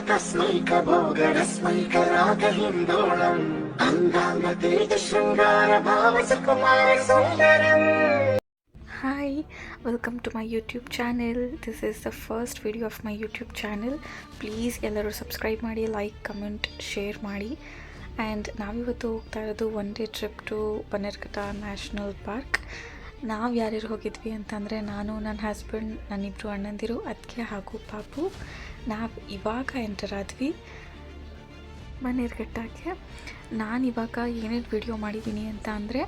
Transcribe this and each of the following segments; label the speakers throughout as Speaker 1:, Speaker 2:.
Speaker 1: तस्मैकभोगरस्मैकरागहिन्दोळम् अङ्गाङ्गतेजशृङ्गारभावसकुमारसुन्दरम्. Hi, welcome to my YouTube channel. This is the first video of my YouTube channel. Please ಎಲ್ಲರೂ subscribe ಮಾಡಿ, like, comment, share ಮಾಡಿ. And ನಾವಿವತ್ತು ಹೋಗ್ತಾ ಇರೋದು one day trip to Bannerghatta national park. ನಾವು ಯಾರ್ಯಾರು ಹೋಗಿದ್ವಿ ಅಂತಂದರೆ ನಾನು, ನನ್ನ ಹಸ್ಬೆಂಡ್, ನನ್ನಿಬ್ಬರು ಅಣ್ಣಂದಿರು, ಅದಕ್ಕೆ ಹಾಗೂ ಪಾಪು. ನಾವು ಇವಾಗ ಎಂಟರ್ ಆದ್ವಿ ಬನ್ನೇರುಘಟ್ಟಕ್ಕೆ. ನಾನು ಇವಾಗ ಏನೇನು ವಿಡಿಯೋ ಮಾಡಿದ್ದೀನಿ ಅಂತ ಅಂದರೆ,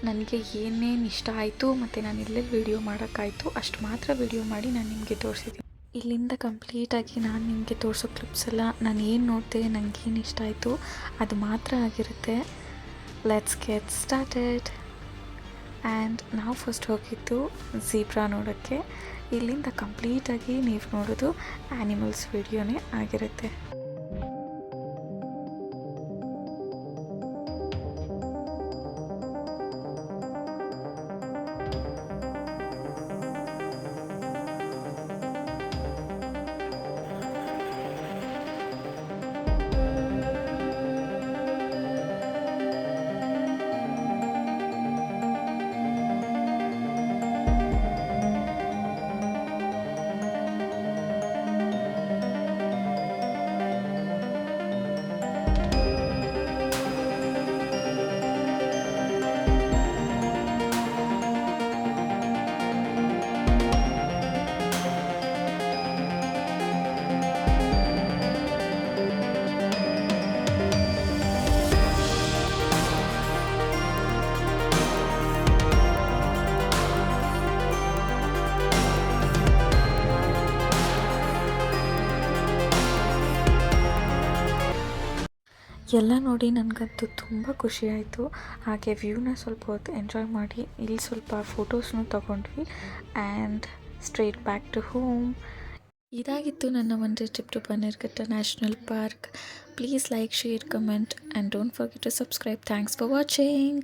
Speaker 1: ನನಗೆ ಏನೇನು ಇಷ್ಟ ಆಯಿತು ಮತ್ತು ನಾನು ಎಲ್ಲೆಲ್ಲಿ ವಿಡಿಯೋ ಮಾಡೋಕ್ಕಾಯಿತು ಅಷ್ಟು ಮಾತ್ರ ವಿಡಿಯೋ ಮಾಡಿ ನಾನು ನಿಮಗೆ ತೋರಿಸಿದ್ದೀನಿ. ಇಲ್ಲಿಂದ ಕಂಪ್ಲೀಟಾಗಿ ನಾನು ನಿಮಗೆ ತೋರಿಸೋ ಕ್ಲಿಪ್ಸ್ ಎಲ್ಲ ನಾನು ಏನು ನೋಡಿದೆ, ನನಗೇನು ಇಷ್ಟ ಆಯಿತು ಅದು ಮಾತ್ರ ಆಗಿರುತ್ತೆ. Let's get started. ಆ್ಯಂಡ್ ನಾವು ಫಸ್ಟ್ ಹೋಗಿದ್ದು ಝೀಬ್ರಾ ನೋಡೋಕ್ಕೆ. ಇಲ್ಲಿಂದ ಕಂಪ್ಲೀಟಾಗಿ ನೀವು ನೋಡೋದು ಆ್ಯನಿಮಲ್ಸ್ ವಿಡಿಯೋನೇ ಆಗಿರುತ್ತೆ. ಎಲ್ಲ ನೋಡಿ ನನಗಂತೂ ತುಂಬ ಖುಷಿ ಆಯಿತು. ಹಾಗೆ ವ್ಯೂನ ಸ್ವಲ್ಪ ಹೊತ್ತು ಎಂಜಾಯ್ ಮಾಡಿ ಇಲ್ಲಿ ಸ್ವಲ್ಪ ಫೋಟೋಸ್ನೂ ತೊಗೊಂಡ್ವಿ. And straight back to home. ಇದಾಗಿತ್ತು ನನ್ನ one day trip to Bannerghatta national park. Please like, share, comment and don't forget to subscribe. Thanks for watching.